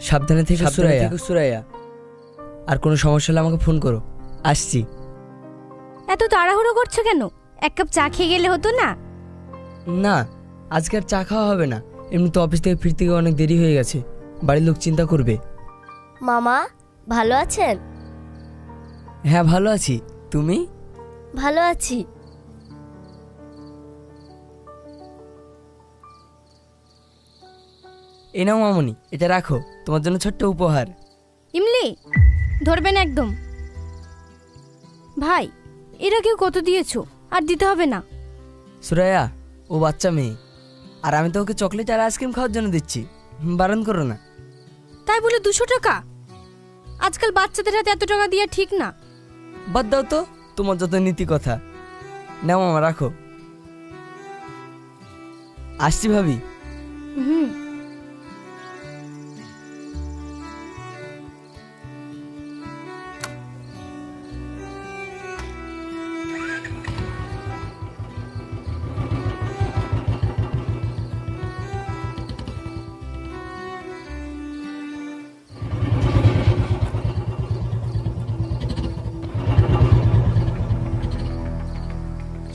সাবধানে থেকে সুরাইয়া। আর কোনো সমস্যা হলে আমাকে ফোন করো। আসছি। এত তাড়াহুড়ো করছো কেন? এক কাপ চা খেয়ে গেলে হতো না? না, আজকে আর চা খাওয়া হবে না। এমনি তো অফিস থেকে ফিরতে গিয়ে অনেক দেরি হয়ে গেছে। বাড়ির লোক চিন্তা করবে। মামা ভালো আছেন? হ্যাঁ ভালো আছি, তুমি? ভালো আছি। এই নাও মামনি, এটা রাখো, তোমার জন্য ছোট্ট উপহার। ইমলি, ধরবেন একদম। ভাই, এরা কেউ কত দিয়েছো? আর দিতে হবে না। সুরাইয়া, ও বাচ্চা মেয়ে, আর আমি তো ওকে চকলেট আর আইসক্রিম খাওয়ার জন্য দিচ্ছি। বারণ করো না। তাই বলে 200 টাকা? আজকাল বাচ্চাদের হাতে এত টাকা দেওয়া ঠিক না। বাদ দাও তো, তোমার যত নীতি কথা। নাও মামা, রাখো। আসছি ভাবি। হুম।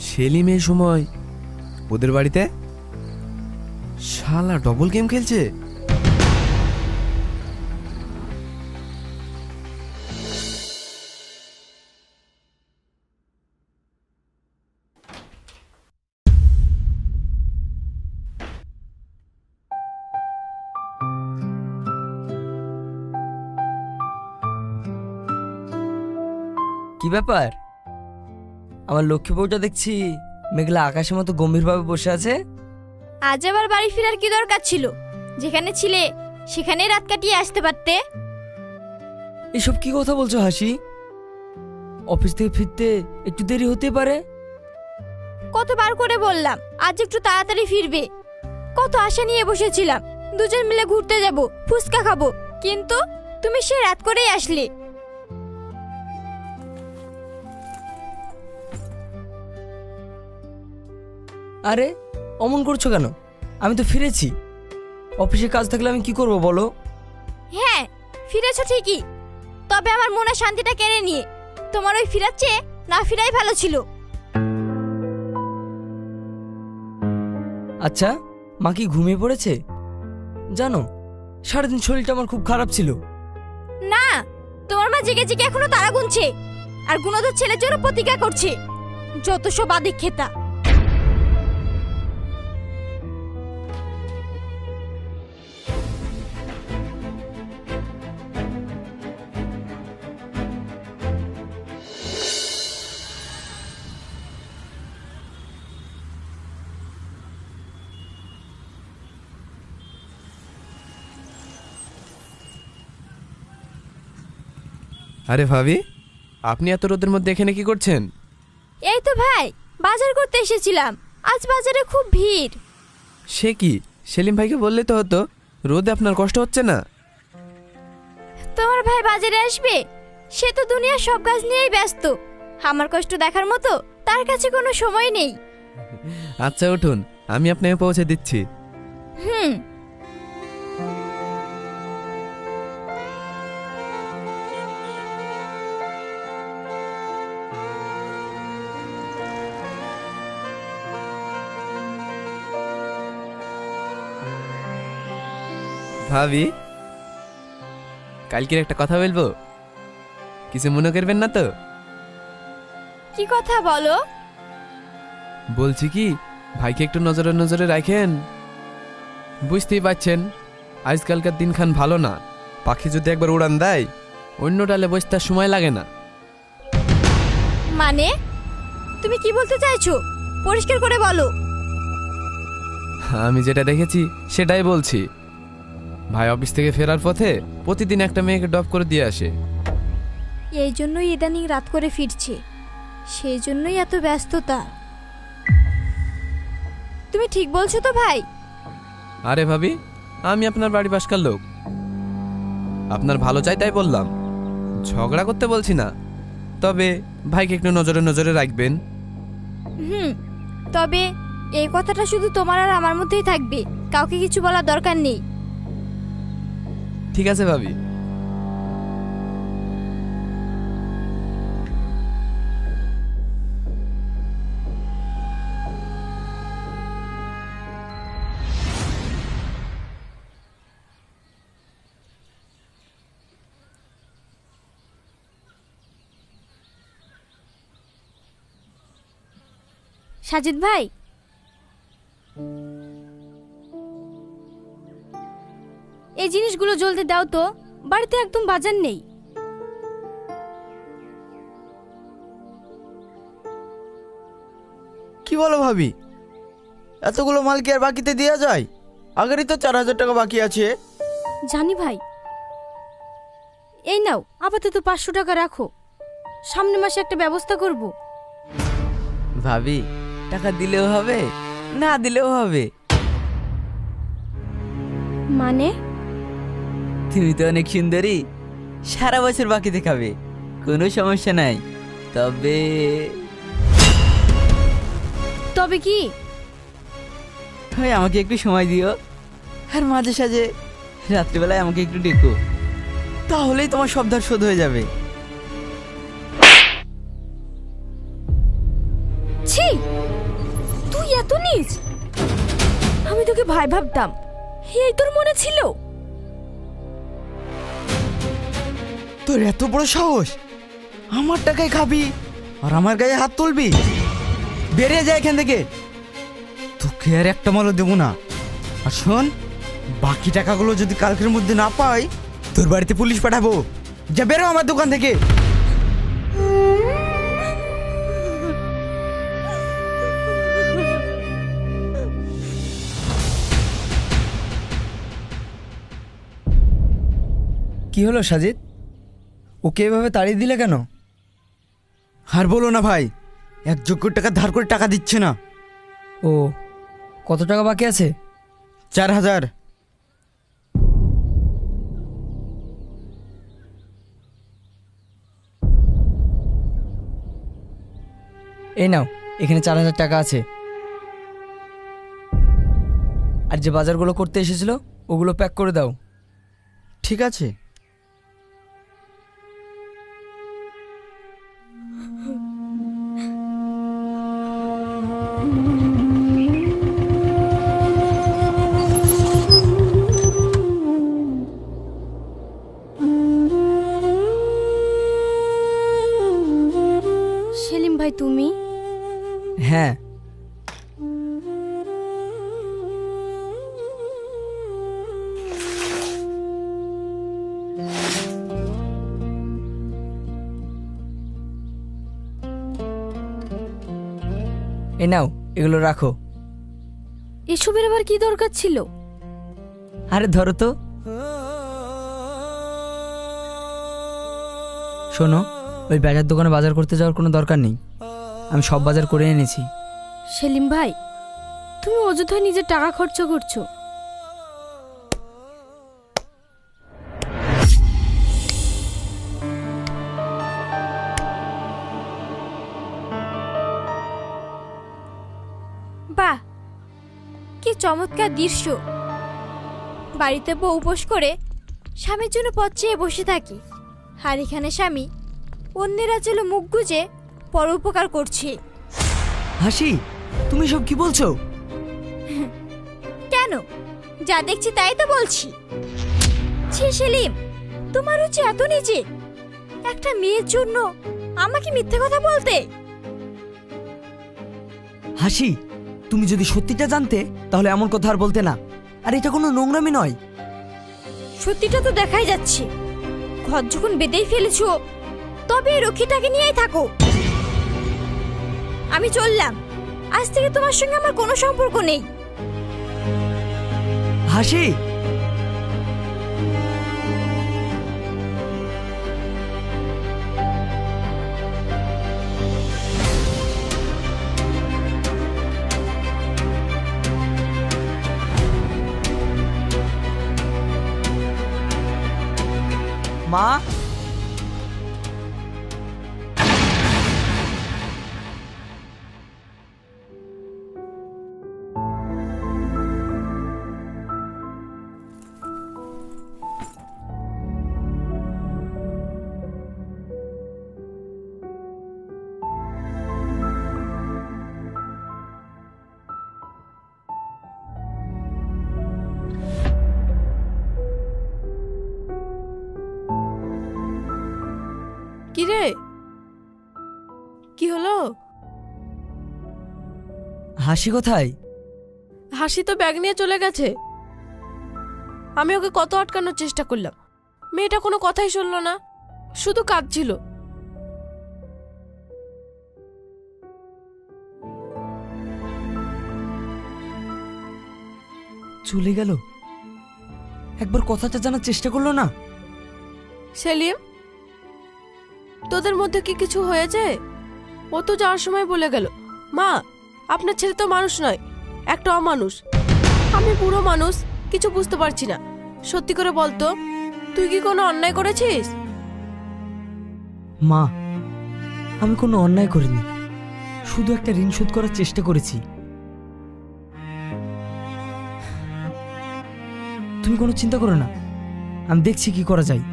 সেলিম এই সময় ওদের বাড়িতে? শালা ডবল গেম খেলছে। কি ব্যাপার? আমার লক্ষ্মী বউটা দেখছি মেঘলা আকাশের মতো গম্ভীরভাবে বসে আছে। আজ আবার বাড়ি ফেরার কি দরকার ছিল? যেখানে ছিলে সেখানেই রাত কাটিয়ে আসতে পারতে। এসব কি কথা বলছো হাসি? অফিস থেকে ফিরতে একটু দেরি হতে পারে। কতবার করে বললাম আজ একটু তাড়াতাড়ি ফিরবে। কত আশা নিয়ে বসেছিলাম দুজন মিলে ঘুরতে যাব, ফুচকা খাবো, কিন্তু তুমি সে রাত করেই আসলে। আরে অমন করছো কেন? আমি তো ফিরেছি। অফিসে কাজ থাকলে আমি কি করব বলো? হ্যাঁ ফিরেছো ঠিকই, তবে আমার মনে শান্তিটা কেড়ে নিয়ে তোমার ওই ফিরার চেয়ে না ফিরাই ভালো ছিল। আচ্ছা, মা কি ঘুমিয়ে পড়েছে? জানো, সারাদিন শরীরটা আমার খুব খারাপ ছিল। না, তোমার মা জেগে জেগে এখনো তারা গুনছে আর গুণধর ছেলের জন্য প্রতিজ্ঞা করছে। যত সব আদিক্ষেতা। আরে ভাবি, আপনি এত রোদের মধ্যে এখানে কি করছেন? এই তো ভাই, বাজার করতে এসেছিলাম। আজ বাজারে খুব ভিড়। সে কি, সেলিম ভাইকে বললে তো হতো। রোদে আপনার কষ্ট হচ্ছে না? তোমার ভাই বাজারে আসবে, সে তো দুনিয়ার সব কাজ নিয়েই ব্যস্ত। আমার কষ্ট দেখার মতো তার কাছে কোনো সময় নেই। আচ্ছা উঠুন, আমি আপনাকে পৌঁছে দিচ্ছি। হুম। ভাবি, কালকের একটা কথা বলবো, কিছু মনে করবেন না তো? কি কথা বলো? বলছি কি, ভাইকে একটু নজরে নজরে রাখেন। বুঝতেই পারছেন আজকালকার দিনখান ভালো না। পাখি যদি একবার উড়ান দেয়, অন্য ডালে বসতে আর সময় লাগে না। মানে তুমি কি বলতে চাইছো? পরিষ্কার করে বলো। আমি যেটা দেখেছি সেটাই বলছি। ভাই অফিস থেকে ফেরার পথে প্রতিদিন একটা মেয়েকে ড্রপ করে দিয়ে আসে। এই জন্যই ইদানিং রাত করে ফিরছে, সেই জন্যই এত ব্যস্ততা। তুমি ঠিক বলছো তো ভাই? আরে ভাবি, আমি আপনার বাড়ি পাশকার লোক, আপনার ভালো চাই তাই বললাম। ঝগড়া করতে বলছি না, তবে ভাইকে একটু নজরে নজরে রাখবেন। তবে এই কথাটা শুধু তোমার আর আমার মধ্যেই থাকবে, কাউকে কিছু বলার দরকার নেই। ঠিক আছে ভাবি। সাজিদ ভাই, এই জিনিসগুলো জ্বলতে দাও তো, বাড়িতে একদম বাজার নেই। কি বলো ভাবি, এতগুলো মাল কি আর বাকিতে দেওয়া যায়? আগেরই তো 4,000 টাকা বাকি আছে। জানি ভাই, এই নাও আপাতত 500 টাকা রাখো, সামনের মাসে একটা ব্যবস্থা করব। ভাবি, টাকা দিলেও হবে, না দিলেও হবে। মানে? তুমি তো অনেক সুন্দরী, সারা বছর বাকিতে খাবে, কোনো সমস্যা নাই। তবে তবে কি? ভাই, আমাকে একটু সময় দিও, আর মাঝে সাঝে রাত্রিবেলায় আমাকে একটু ডেকো, তাহলেই তোমার সব ধার শোধ হয়ে যাবে। ছি, তুই এত নীচ! আমি তোকে ভাই ভাবতাম, এই তোর মনে ছিল? তোর এত বড় সাহস, আমার টাকায় খাবি আর আমার গায়ে হাত তুলবি? বেরিয়ে যায় এখান থেকে, তোকে আর একটা মালও দেবো না। আর শোন, বাকি টাকাগুলো যদি কালকের মধ্যে না পাই, তোর বাড়িতে পুলিশ পাঠাবো। যা, বেরো আমার দোকান থেকে। কি হলো সাজিদ, ওকে এভাবে তাড়িয়ে দিলে কেন? আর বলো না ভাই, 1 যোগ্য টাকা ধার করে টাকা দিচ্ছে না। ও, কত টাকা বাকি আছে? 4,000। এই নাও, এখানে 4,000 টাকা আছে। আর যে বাজারগুলো করতে এসেছিল ওগুলো প্যাক করে দাও। ঠিক আছে। সেলিম ভাই, তুমি? হ্যাঁ, এই নাও, এগুলো রাখো। এসবের আবার কি দরকার ছিল? আরে ধরো তো। শোনো, ওই বাজার দোকানে বাজার করতে যাওয়ার কোনো দরকার নেই, আমি সব বাজার করে এনেছি। সেলিম ভাই, তুমি অযথায় নিজের টাকা খরচ করছো। বাহ, কি চমৎকার দৃশ্য! বাড়িতে বউ উপোস করে স্বামীর জন্য পথ চেয়ে বসে থাকি, আর এখানে স্বামী অন্যেরা চলে মুখ গুজে পর উপকার করছে। হাসি, তুমি সব কি বলছো? কেন, যা দেখছি তাই তো বলছি। ছি সেলিম, তোমার রুচি এত নিচে, একটা মেয়ের জন্য আমাকে মিথ্যে কথা বলতে? হাসি, তুমি যদি সত্যিটা জানতে তাহলে এমন কথা আর বলতে না। আর এটা কোনো নোংরামি নয়। সত্যিটা তো দেখাই যাচ্ছে, ঘর যখন বেঁধেই ফেলেছো তবে এই রক্ষীটাকে নিয়েই থাকো। আমি চললাম, আজ থেকে তোমার সঙ্গে আমার কোনো সম্পর্ক নেই। হাসি, মা, কি রে, কি হলো? হাসি কোথায়? হাসি তো ব্যাগ নিয়ে চলে গেছে। আমি ওকে কত আটকানোর চেষ্টা করলাম, মেয়েটা কোনো কথাই শুনলো না, শুধু কাঁদছিল। চলে গেল? একবার কথাটা জানার চেষ্টা করলো না? সেলিম, তোদের মধ্যে কি কিছু হয়েছে? ও তো যাওয়ার সময় বলে গেল, মা আপনার ছেলে তো মানুষ নয়, একটা অমানুষ। আমি পুরো মানুষ, কিছু বুঝতে পারছি না। সত্যি করে বলতো, তুই কি কোনো অন্যায় করেছিস? মা, আমি কোনো অন্যায় করিনি, শুধু একটা ঋণ শোধ করার চেষ্টা করেছি। তুমি কোনো চিন্তা করো না, আমি দেখছি কি করা যায়।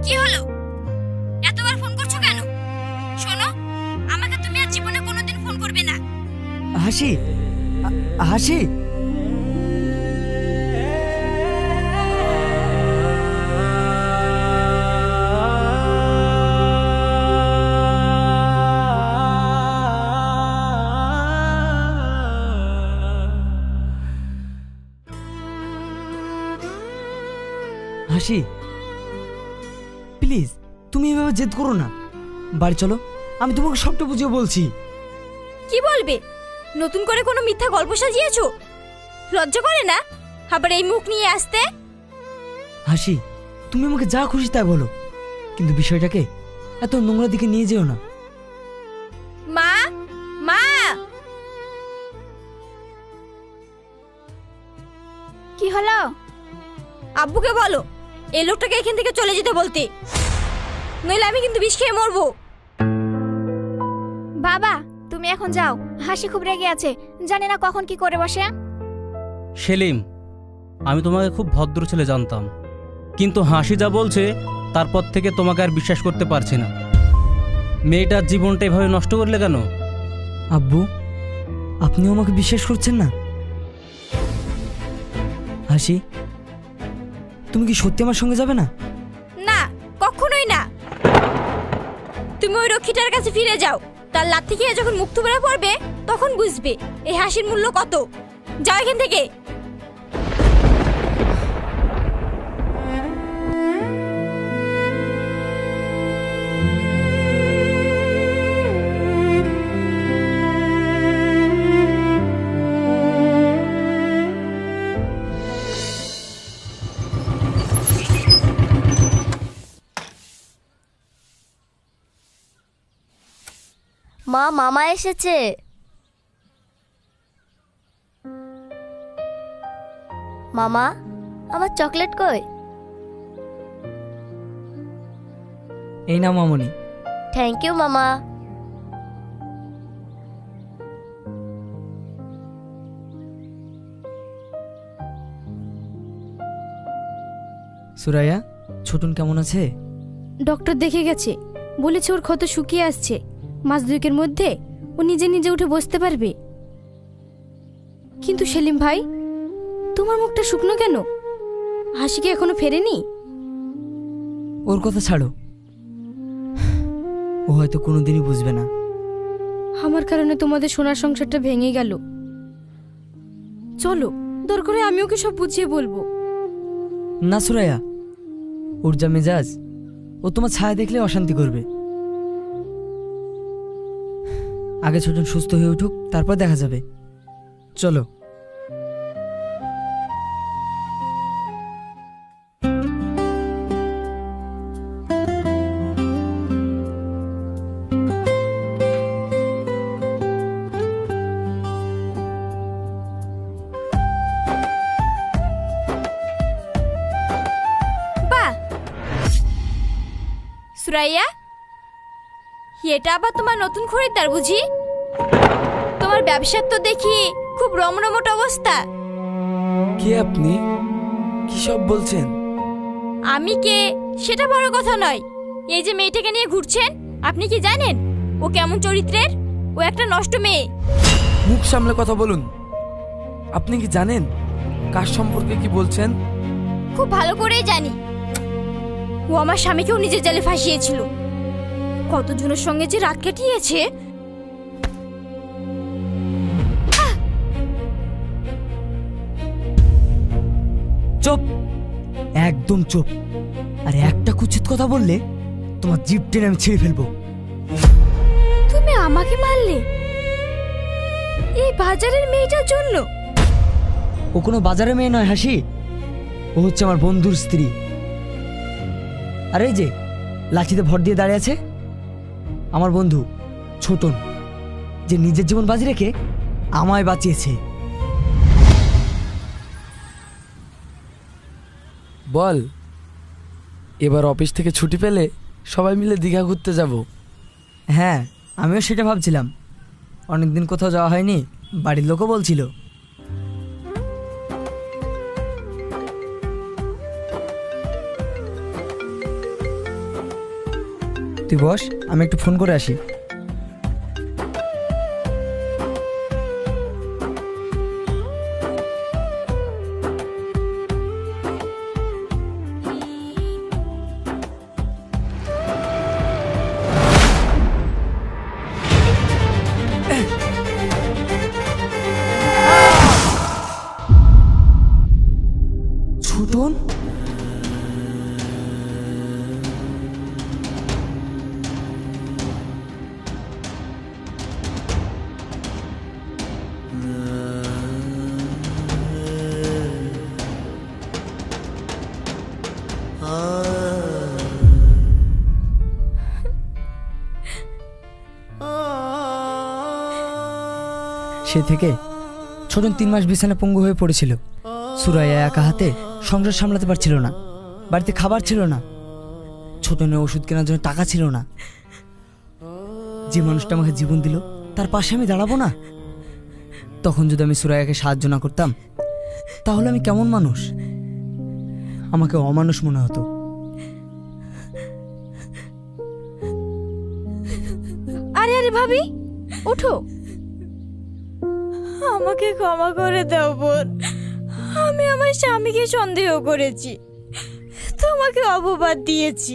কি হলো? এতবার ফোন করছো কেন? শোনো, আমাকে তুমি আর জীবনে কোনোদিন ফোন করবে না। হাসি, হাসি, হাসি, প্লিজ তুমি এভাবে জেদ করো না। বাড়ি চলো, আমি তোমাকে সবটা বুঝিয়ে বলছি। কি বলবে? নতুন করে কোনো মিথ্যা গল্প সাজিয়েছো? লজ্জা করে না আবার এই মুখ নিয়ে আসতে? হাসি, তুমি আমাকে যা খুশি তাই বলো, কিন্তু বিষয়টাকে এত নোংরা দিকে নিয়ে যেও না। মা, মা! কি হলো? আব্বুকে বলো এই লোকটাকে এখান থেকে চলে যেতে বলতে, নইলে আমি কিন্তু বিষ খেয়ে মরবো। বাবা তুমি এখন যাও, হাসি খুব রেগে আছে, জানি না কখন কি করে বসে। সেলিম, আমি তোমাকে খুব ভদ্র ছেলে জানতাম, কিন্তু হাসি যা বলছে তারপর থেকে তোমাকে আর বিশ্বাস করতে পারছি না। মেয়েটার জীবনটা এভাবে নষ্ট করলে কেন? আব্বু, আপনিও আমাকে বিশ্বাস করছেন না? হাসি, তুমি কি সত্যি আমার সঙ্গে যাবে না? না, কখনোই না। তুমি ওই রক্ষীটার কাছে ফিরে যাও, তার লাথি খেয়ে যখন মুখ থুবড়ে পড়বে তখন বুঝবে এই হাসির মূল্য কত। যাও এখান থেকে। মা, মামা এসেছে। মামা, আমার চকলেট কই? এই না মামনি। থ্যাংক ইউ মামা। সুরাইয়া, ছোটন কেমন আছে? ডক্টর দেখে গেছে, বলেছে ওর ক্ষত শুকিয়ে আসছে, মাস দুয়েকের মধ্যে ও নিজে নিজে উঠে বসতে পারবে। কিন্তু সেলিম ভাই, তোমার মুখটা শুকনো কেন? হাসি কি এখনো ফেরেনি? ওর কথা ছাড়ো, ও হয়তো কোনোদিনই বুঝবে না। আমার কারণে তোমাদের সোনার সংসারটা ভেঙে গেল। চলো, দরকারে আমি ওকে সব বুঝিয়ে বলবো। না সুরাইয়া, ওর যা মেজাজ, ও তোমার ছায়া দেখলে অশান্তি করবে। আগে ছোটন সুস্থ হয়ে উঠুক, তারপর দেখা যাবে। চলো। সুরাইয়া, এটা আবার তোমার নতুন খরিদ্দার বুঝি? তোমার ব্যবসার তো দেখি খুব রমরমট অবস্থা। কে আপনি? কি সব বলছেন? আমি কে সেটা বড় কথা নয়, এই যে মেয়েটাকে নিয়ে ঘুরছেন, আপনি কি জানেন ও কেমন চরিত্রের? ও একটা নষ্ট মেয়ে। মুখ সামলে কথা বলুন। আপনি কি জানেন কার সম্পর্কে কি বলছেন? খুব ভালো করেই জানি। ও আমার স্বামীকেও নিজের জালে ফাঁসিয়েছিল। কতজনের সঙ্গে যে রাত কাটিয়েছে। চুপ, একদম চুপ। আর একটা কুচিত কথা বললে তোমার জিভ টেনে আমি ছিঁড়ে ফেলবো। তুমি আমাকে মারলে এই বাজারের মেয়েটার জন্য? ও কোনো বাজারের মেয়ে নয় হাসি, ও হচ্ছে আমার বন্ধুর স্ত্রী। আর এই যে লাঠিতে ভর দিয়ে দাঁড়িয়ে আছে, আমার বন্ধু ছোটন, যে নিজের জীবন বাজি রেখে আমায় বাঁচিয়েছে। বল, এবার অফিস থেকে ছুটি পেলে সবাই মিলে দীঘা ঘুরতে যাব। হ্যাঁ, আমিও সেটা ভাবছিলাম। অনেকদিন কোথাও যাওয়া হয়নি, বাড়ির লোকও বলছিল। তুই বস, আমি একটু ফোন করে আসি। ছোটন, সে থেকে ছোটন 3 মাস বিছানা পঙ্গু হয়ে পড়েছিল। সুরাইয়া একা হাতে সংসার সামলাতে পারছিল না, বাড়িতে খাবার ছিল না, ছোটনের ওষুধ কেনার জন্য টাকা ছিল না। যে মানুষটা আমাকে জীবন দিল তার পাশে আমি দাঁড়াবো না? তখন যদি আমি সুরাইয়াকে সাহায্য না করতাম তাহলে আমি কেমন মানুষ? আমাকে অমানুষ মনে হতো। আরে আরে ভাবি, ওঠো। আমাকে ক্ষমা করে দাও বোন, আমি আমার স্বামীকে সন্দেহ করেছি, তোমাকে অপবাদ দিয়েছি।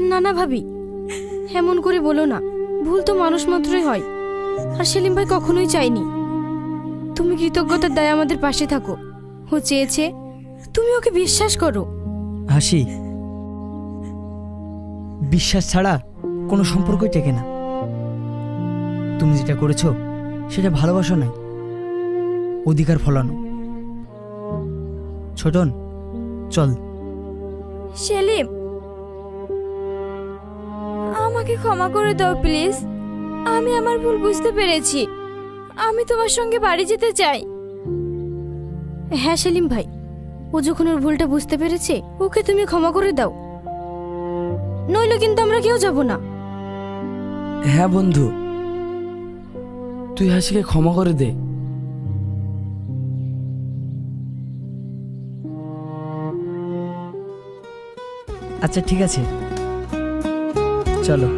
না না ভাবি, এমন করে বলো না। ভুল তো মানুষ মাত্রই হয়। আর সেলিম ভাই কখনোই চাইনি। তুমি কৃতজ্ঞতার দায়ে আমাদের পাশে থাকো। ও চেয়েছে তুমি ওকে বিশ্বাস করো। হাসি, বিশ্বাস ছাড়া কোনো সম্পর্কই টেকে না। তুমি যেটা করেছো সেটা ভালোবাসা নয়, অধিকার ফলানো। ছোটন, চল। সেলিম, আমাকে ক্ষমা করে দাও প্লিজ। আমি আমার ভুল বুঝতে পেরেছি। আমি তোমার সঙ্গে বাড়ি যেতে চাই। হ্যাঁ সেলিম ভাই, ও যখন ওর ভুলটা বুঝতে পেরেছে, ওকে তুমি ক্ষমা করে দাও, নইলে কিন্তু আমরা কেউ যাব না। হ্যাঁ বন্ধু, তুই হাসিকে ক্ষমা করে দে। আচ্ছা ঠিক আছে, চলো।